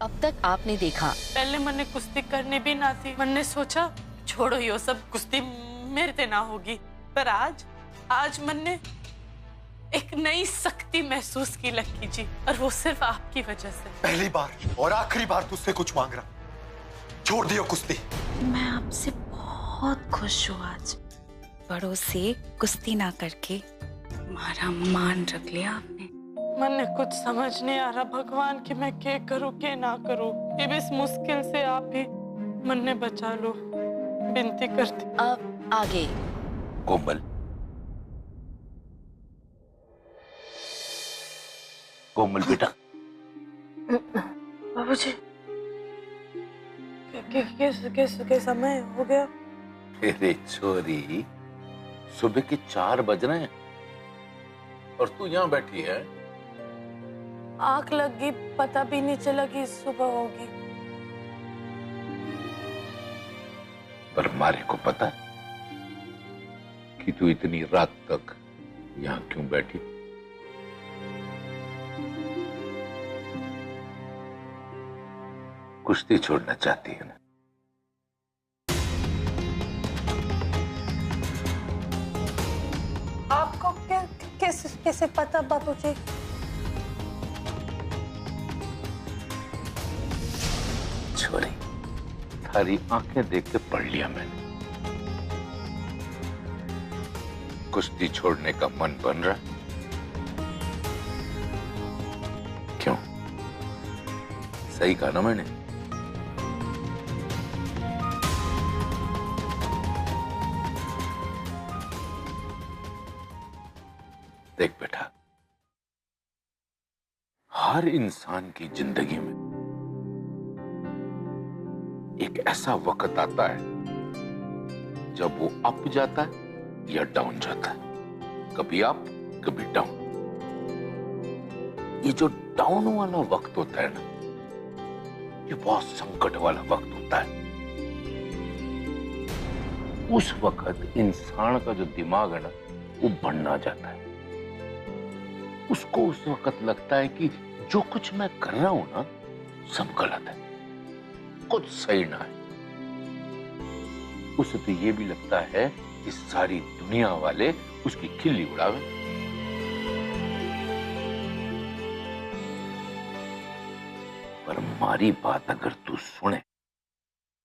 अब तक आपने देखा। पहले मैंने कुश्ती करनी भी ना थी। मैंने सोचा छोड़ो यो सब, कुश्ती मेरे से ना होगी। पर आज मैंने एक नई शक्ति महसूस की लक्की जी, और वो सिर्फ आपकी वजह से। पहली बार और आखिरी बार तुझसे कुछ मांग रहा, छोड़ दियो कुश्ती। मैं आपसे बहुत खुश हूँ। आज बड़ों से कुश्ती ना करके हमारा मान रख लिया आपने। मैंने कुछ समझ नहीं आ रहा भगवान कि मैं क्या करूँ क्या ना करूँ। अब इस मुश्किल से आप ही मन ने बचा लो, विनती करती। अब आगे। कोमल, कोमल बेटा। बाबूजी, किस समय हो गया? अरे छोरी, सुबह के 4 बज रहे हैं और तू यहाँ बैठी है। आंख लग गई, पता भी नहीं चला कि सुबह होगी। पर मारे को पता है कि तू इतनी रात तक यहाँ क्यों बैठी? कुश्ती छोड़ना चाहती है ना? आपको कैसे पता बाबूजी? छोरी, थारी आंखें देख के पढ़ लिया मैंने। कुश्ती छोड़ने का मन बन रहा? क्यों? सही कहा ना मैंने? देख बेटा, हर इंसान की जिंदगी में एक ऐसा वक्त आता है जब वो अप जाता है या डाउन जाता है। कभी अप, कभी डाउन। ये जो डाउन वाला वक्त होता है ना, ये बहुत संकट वाला वक्त होता है। उस वक्त इंसान का जो दिमाग है ना, वो बढ़ना जाता है। उसको उस वक्त लगता है कि जो कुछ मैं कर रहा हूं ना, सब गलत है, कुछ सही ना है। उसे तो ये भी लगता है कि सारी दुनिया वाले उसकी खिल्ली उड़ावे। पर हमारी बात अगर तू सुने,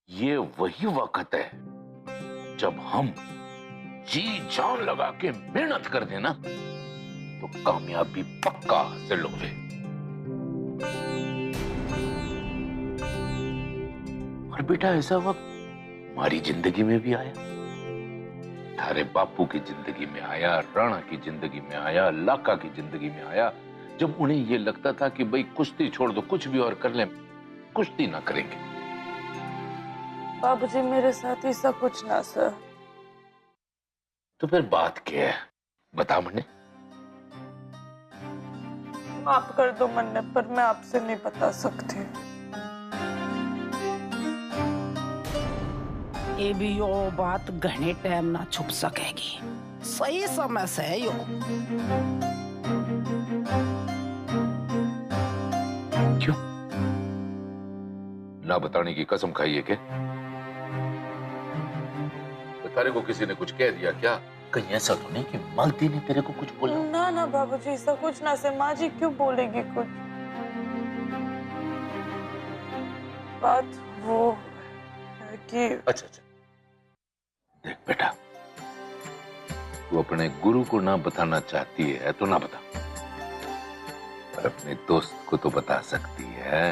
ये वही वक्त है जब हम जी जान लगा के मेहनत कर देना तो कामयाबी पक्का हासिल होवे। और बेटा, ऐसा वक्त हमारी जिंदगी में भी आया, थारे बापू की जिंदगी में आया, राणा की जिंदगी में आया, लाका की जिंदगी में आया, जब उन्हें यह लगता था कि भाई कुश्ती छोड़ दो, कुछ भी और कर लें, कुश्ती ना करेंगे। बाबूजी, मेरे साथ ऐसा कुछ ना सर। तो फिर बात क्या है, बता मुझे। माफ कर दो मन्ने, पर मैं आपसे नहीं बता सकती। ये भी यो बात घने टाइम ना छुप सकेगी। सही समय से यो। क्यों? ना बताने की कसम खाई है क्या? तारे को किसी ने कुछ कह दिया क्या? कहीं ऐसा तो नहीं कि मालती ने तेरे को कुछ बोला? ना ना बाबूजी, ऐसा कुछ ना से। माँ जी क्यों बोलेगी कुछ? बात वो है कि अच्छा, देख बेटा, तू अपने गुरु को ना बताना चाहती है तो ना बता, पर अपने दोस्त को तो बता सकती है।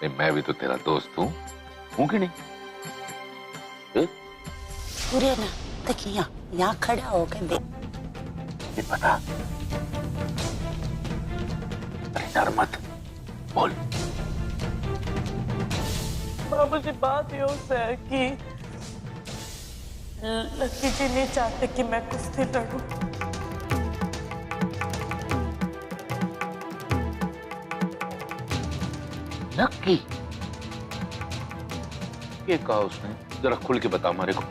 मैं भी तो तेरा दोस्त हूँ कि नहीं? पूरे ना देखिए, यहाँ खड़ा हो गए देख। ये पता, अरे डर मत, बोल। बाबूजी, बात यो है कि लक्की जी नहीं चाहते कि मैं कुश्ती लड़ूं। लक्की? ये कहा उसने? जरा खुल के बता हमारे को।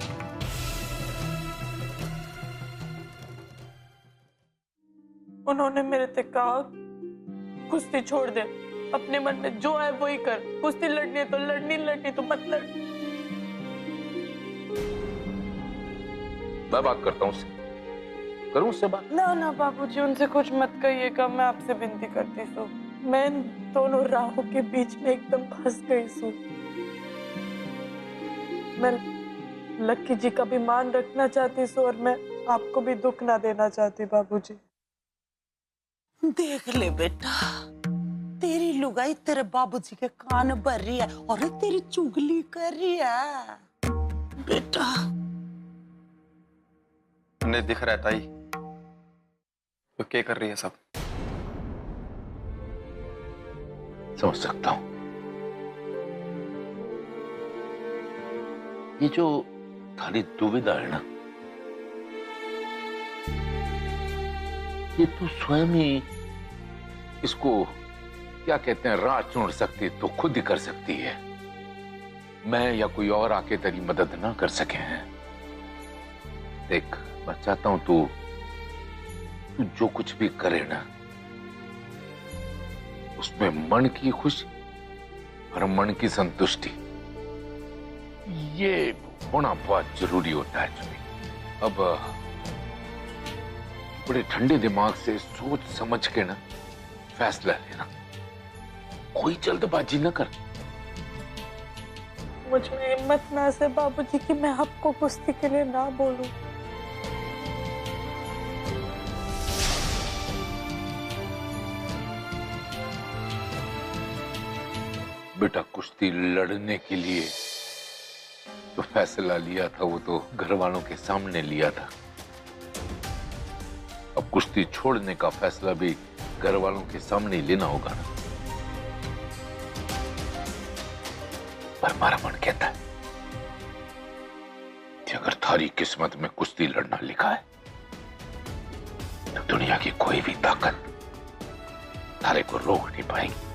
उन्होंने मेरे से कहा कुश्ती छोड़ दे, अपने मन में जो है वही कर। कुश्ती लड़नी है तो लड़नी, लड़नी तो मत लड़। मैं बात करता हूँ उससे, करूँ उससे बात? ना ना बाबूजी, उनसे कुछ मत कहिएगा, मैं आपसे विनती करती सू। मैं इन दोनों राहों के बीच में एकदम फंस गई सू। मैं लक्की जी का भी मान रखना चाहती सू और मैं आपको भी दुख ना देना चाहती बाबूजी। देख ले बेटा, तेरी लुगाई तेरे बाबूजी के कान भर रही है और तेरी चुगली कर रही है बेटा। उन्हें दिख रहा है ताई, तो क्या कर रही है सब? समझ सकता हूं। ये जो थारी दुविधा है ना, ये तू स्वयं ही इसको क्या कहते हैं राह चुन सकती तो खुद ही कर सकती है। मैं या कोई और आके तेरी मदद ना कर सके हैं। देख, मैं चाहता हूं तू जो कुछ भी करे ना, उसमें मन की खुशी और मन की संतुष्टि, ये होना बहुत जरूरी होता है चुनी। अब बड़े ठंडे दिमाग से सोच समझ के ना फैसला लेना, कोई जल्दबाजी ना कर। मुझ में हिम्मत ना से बाबूजी कि मैं आपको कुश्ती के लिए ना बोलूं। बेटा, कुश्ती लड़ने के लिए तो फैसला लिया था वो तो घर वालों के सामने लिया था। अब कुश्ती छोड़ने का फैसला भी घर वालों के सामने ही लेना होगा ना। पर हमारा मन कहता है कि अगर थारी किस्मत में कुश्ती लड़ना लिखा है तो दुनिया की कोई भी ताकत थारे को रोक नहीं पाएगी।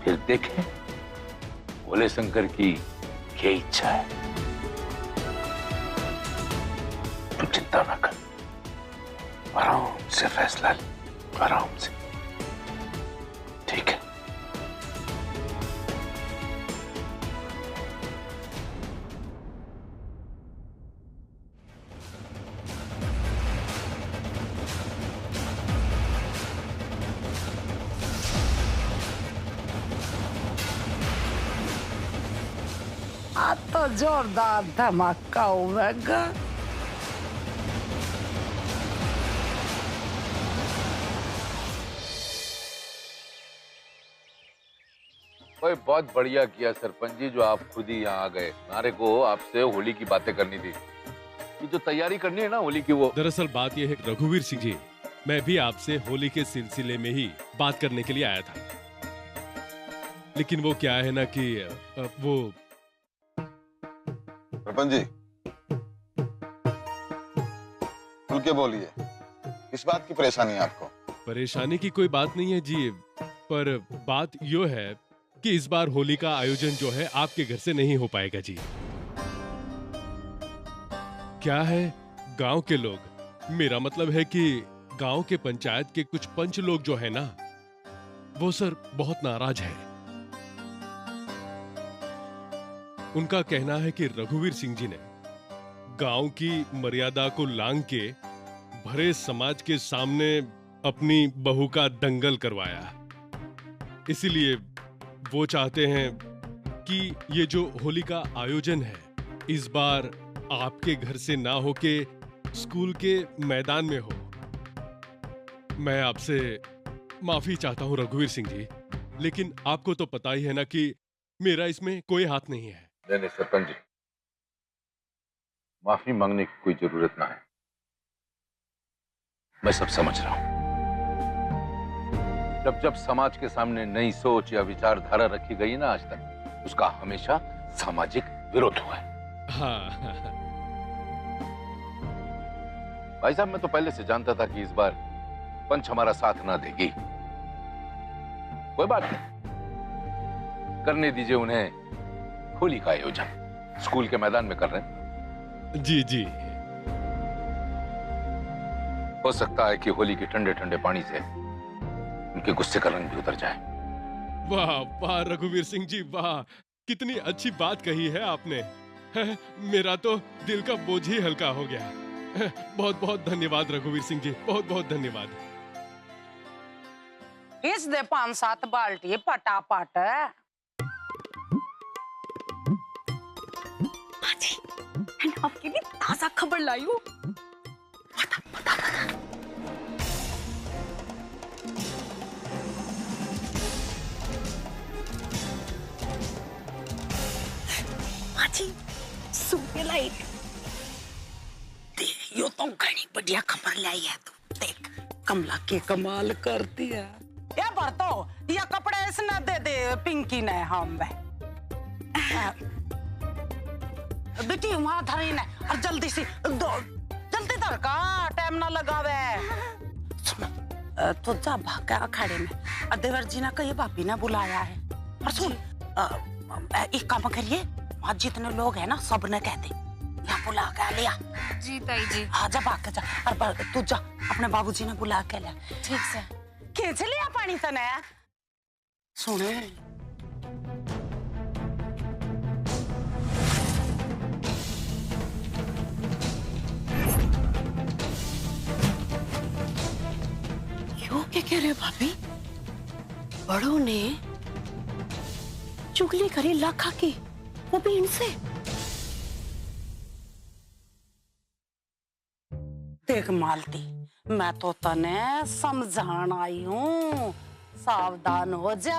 फिर देखें भोले शंकर की क्या इच्छा है। तू चिंता ना कर, आराम से फैसला ले, आराम से, ठीक है? आज तो जोरदार धमाका होगा। भाई बहुत बढ़िया किया सरपंच जी जो आप खुद ही यहाँ आ गए। नारे को आपसे होली की बातें करनी थी, ये जो तैयारी करनी है ना होली की वो। दरअसल बात यह है रघुवीर सिंह जी, मैं भी आपसे होली के सिलसिले में ही बात करने के लिए आया था, लेकिन वो क्या है ना कि वो सरपंच जी खुल के बोलिए, किस बात की परेशानी है आपको? परेशानी की कोई बात नहीं है जी, पर बात यो है कि इस बार होली का आयोजन जो है आपके घर से नहीं हो पाएगा जी। क्या है, गांव के लोग, मेरा मतलब है कि गांव के पंचायत के कुछ पंच लोग जो है ना, वो सर बहुत नाराज है। उनका कहना है कि रघुवीर सिंह जी ने गांव की मर्यादा को लांघ के भरे समाज के सामने अपनी बहू का दंगल करवाया। इसीलिए वो चाहते हैं कि ये जो होली का आयोजन है इस बार आपके घर से ना होके स्कूल के मैदान में हो। मैं आपसे माफी चाहता हूं रघुवीर सिंह जी, लेकिन आपको तो पता ही है ना कि मेरा इसमें कोई हाथ नहीं है। नहीं सरपंच जी, माफी मांगने की कोई जरूरत ना है, मैं सब समझ रहा हूं। जब जब समाज के सामने नई सोच या विचारधारा रखी गई ना आज तक, उसका हमेशा सामाजिक विरोध हुआ है। हाँ। भाई साहब, मैं तो पहले से जानता था कि इस बार पंच हमारा साथ ना देगी। कोई बात नहीं, करने दीजिए उन्हें। होली का आयोजन स्कूल के मैदान में कर रहे हैं। जी जी, हो सकता है कि होली के ठंडे ठंडे पानी से उनके गुस्से का रंग भी उतर जाए। वाह वाह रघुवीर सिंह जी, वाह, कितनी अच्छी बात कही है आपने। मेरा तो दिल का बोझ ही हल्का हो गया। बहुत बहुत धन्यवाद रघुवीर सिंह जी, बहुत बहुत धन्यवाद। इस दे 5-7 बाल्टी पटापट। आपके लिए ताजा खबर लाई हूँ। लाइट देख, यो तो घनी बढ़िया खबर लाई है तू। देख कमला के कमाल करती है। या भरतो ये कपड़े इसने दे दे पिंकी ने हम बेटी वहां धरी ने और जल्दी से जल्दी धर का टाइम ना लगावे। तो जा भाग अखाड़े में और देवर जी ने कही भाभी ने बुलाया है। और सुन एक काम करिए, वहां जितने लोग हैं ना सब ने कहते यहाँ बुला के लिया। जी ताई जी। हाँ जा भाग के जा, और तू जा अपने बाबूजी ने बुला के लिया। ठीक से। खींच लिया पानी तने। सुने क्यों क्या कह रहे हो भाभी? बड़ों ने चुगली करी लाखा की, वो भी इनसे। देख मालती, मैं तो तने समझान आई हूँ, सावधान हो जा।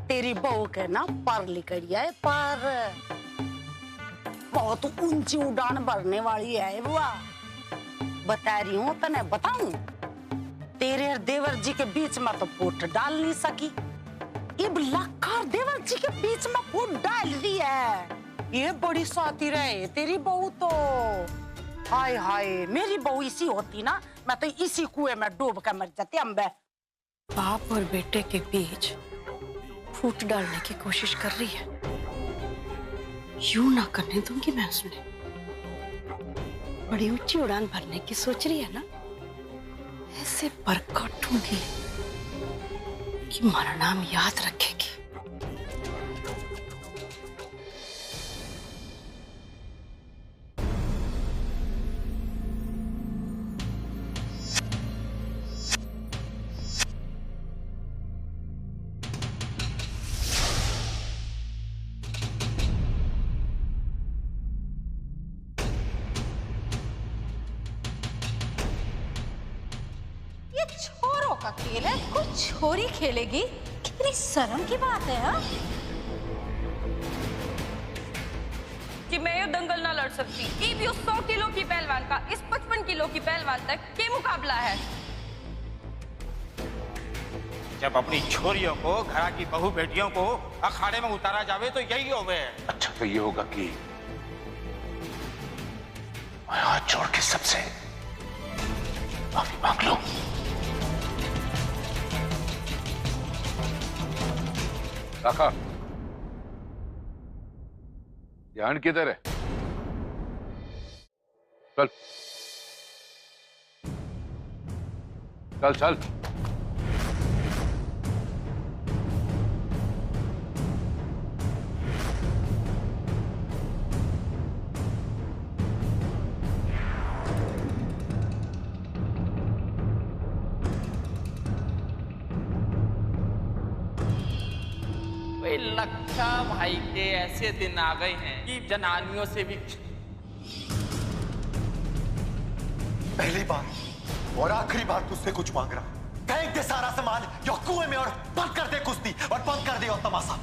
तेरी बहू के ना पर लिकड़िया है, पर बहुत ऊंची उड़ान भरने वाली है बुआ। बता रही हूँ तने, बताऊं तेरे और देवर जी के बीच में तो फूट डाल नहीं सकी, इब लाखा देवर जी के बीच में फूट डाल रही है। ये बड़ी साथी रहे तेरी बहू तो। हाय हाय, मेरी बहू इसी होती ना, मैं तो इसी कुएं में डूब कर मर जाती। अम्बे बाप और बेटे के बीच फूट डालने की कोशिश कर रही है। यूं ना करने दूंगी मैं उसने। बड़ी ऊंची उड़ान भरने की सोच रही है ना, ऐसे पर काटूंगी कि हमारा नाम याद रखेगी। छोरों का खेल है, कुछ छोरी खेलेगी? कितनी शर्म की बात है। हाँ कि मैं ये दंगल ना लड़ सकती। ये भी उस 100 किलो की पहलवान का इस 55 किलो की पहलवान तक के मुकाबला है। जब अपनी छोरियों को, घरा की बहू बेटियों को अखाड़े में उतारा जावे तो यही होवे। अच्छा तो ये होगा कि मैं हाथ जोड़ के सबसे माफी मांग लूं। काका, ध्यान किधर है? चल चल चल। लक्का भाई के ऐसे दिन आ गए हैं कि जनानियों से भी। पहली बार और आखिरी बार तुझसे कुछ मांग रहा हूं। फेंक दे सारा सामान या कुएं में और बंद कर दे कुश्ती और बंद कर दे और तमाशा।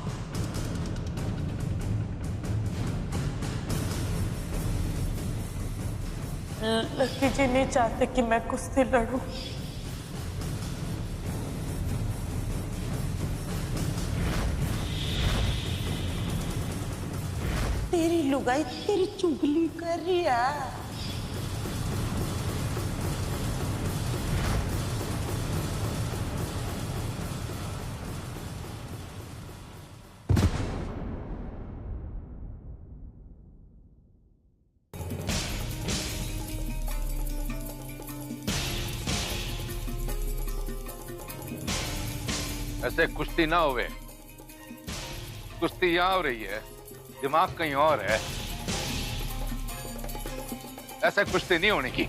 लकी जी नहीं चाहते कि मैं कुश्ती लड़ूं। तेरी लुगाई तेरी चुगली कर रही है। ऐसे कुश्ती ना होवे, कुश्ती यहाँ हो रही है, दिमाग कहीं और है। ऐसा कुश्ती नहीं होने की।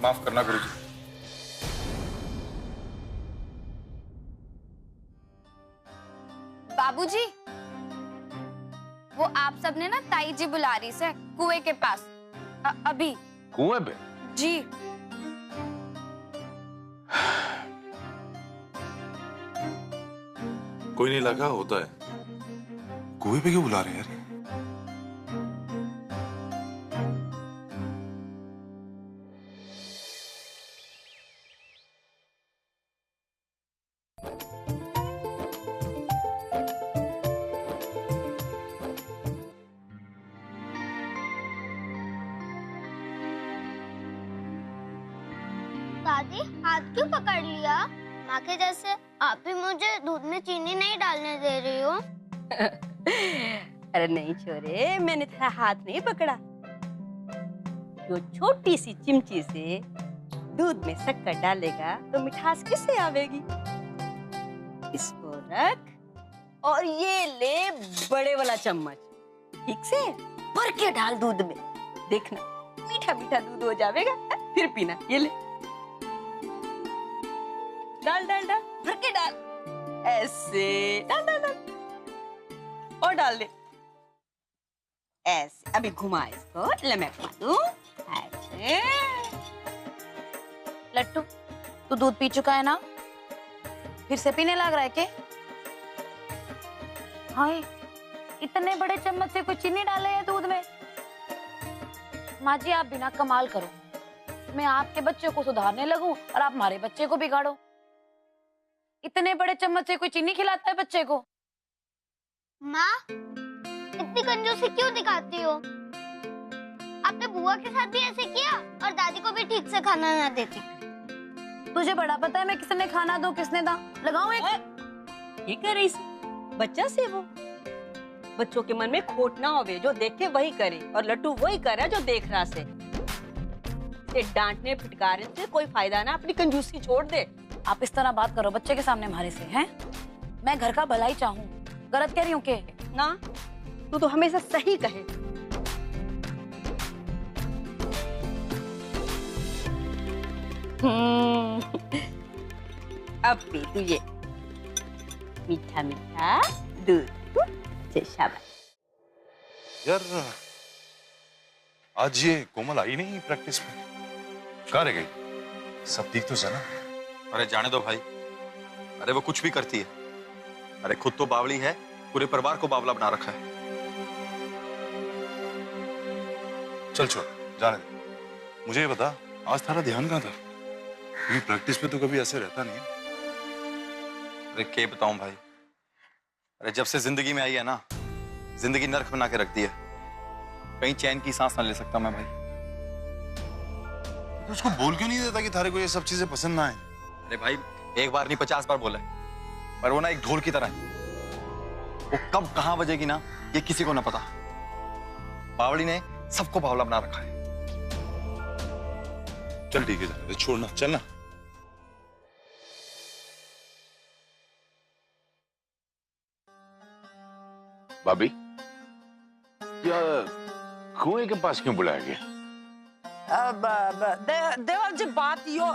माफ करना गुरुजी। बाबूजी, वो आप सबने ना ताई जी बुला रही से कुएं के पास अभी। कुएं पे? जी। कोई नहीं लगा होता है। कुएं पे क्यों बुला रहे हैं यार? दादी, हाथ क्यों पकड़ लिया? माँ के जैसे आप भी मुझे दूध में चीनी नहीं डालने दे रही हो। अरे नहीं छोरे, मैंने तेरा हाथ नहीं पकड़ा। जो छोटी सी चिमची से दूध में शक्कर डालेगा तो मिठास किससे आवेगी? इसको रख और ये ले बड़े वाला चम्मच, ठीक से भर के डाल दूध में। देखना मीठा मीठा दूध हो जाएगा, फिर पीना। ये ले, डाल डाल डाल, भर के डाल, ऐसे डाल डाल डाल और डाल दे ऐसे। अभी घुमा इसको, ले मैं खा दूं। ऐसे। लट्टू, तू दूध पी चुका है ना? फिर से पीने लग रहा है क्या? हाय, इतने बड़े चम्मच से कोई चीनी डाले है दूध में? माँ जी, आप बिना कमाल करो। मैं आपके बच्चे को सुधारने लगूं और आप हमारे बच्चे को बिगाड़ो। इतने बड़े चम्मच से कोई चीनी खिलाता है बच्चे को? माँ, इतनी कंजूसी क्यों दिखाती हो? आपने बुआ के साथ भी ऐसे किया और दादी को भी ठीक से खाना ना देती। तुझे बड़ा पता है मैं किसने खाना दूं किसने ना लगाऊं एक। ये कर रही सी बच्चा से वो। बच्चों के मन में खोट ना होवे, जो देखे वही करे, और लट्टू वही करे जो देख रहा से। डांटने फिटकारे से कोई फायदा ना, अपनी कंजूसी छोड़ दे। आप इस तरह बात करो बच्चे के सामने हमारे से, हैं? मैं घर का भला ही चाहूं, गलत कह रही हूँ के? ना, तू तो हमेशा सही कहे। अब पी तुझे मीठा मीठा दूध। शाबाश। यार, आज ये कोमल आई नहीं प्रैक्टिस में, कहाँ रह गई? सब ठीक तो है ना? अरे जाने दो भाई, अरे वो कुछ भी करती है। अरे खुद तो बावली है, पूरे परिवार को बावला बना रखा है। चल छोड़, जाने दे। मुझे ये बता, आज थारा ध्यान कहाँ था? क्योंकि प्रैक्टिस में तो कभी ऐसे रहता नहीं है। अरे क्या बताऊं भाई, अरे जब से जिंदगी में आई है ना, जिंदगी नर्क बना के रख दी है। कहीं चैन की सांस ना ले सकता मैं भाई। तो उसको बोल क्यों नहीं देता कि थारे को ये सब चीजें पसंद ना आए? अरे भाई, एक बार नहीं 50 बार बोला है, पर वो ना एक ढोल की तरह है। वो कब कहां बजेगी ना, ये किसी को ना पता। बावली ने सबको बावला बना रखा है। चल ठीक है, छोड़ना, चलना। भाभी, या कुएं के पास क्यों बुलाया गया? देवर जी, बात यो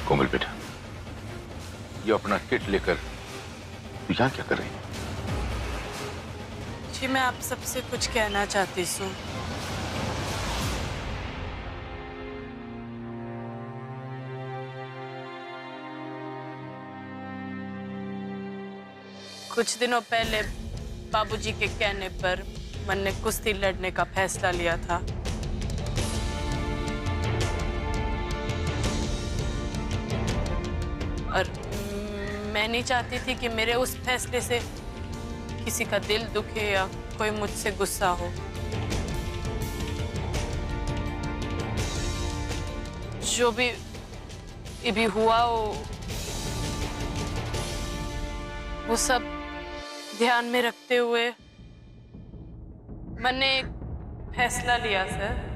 कोमल बेटा, ये अपना किट लेकर तू यहाँ क्या कर रही है? जी, मैं आप सबसे कुछ कहना चाहती हूँ। कुछ दिनों पहले बाबूजी के कहने पर मन ने कुश्ती लड़ने का फैसला लिया था। और मैं नहीं चाहती थी कि मेरे उस फैसले से किसी का दिल दुखे या कोई मुझसे गुस्सा हो। जो भी हुआ वो सब ध्यान में रखते हुए मैंने एक फैसला लिया सर।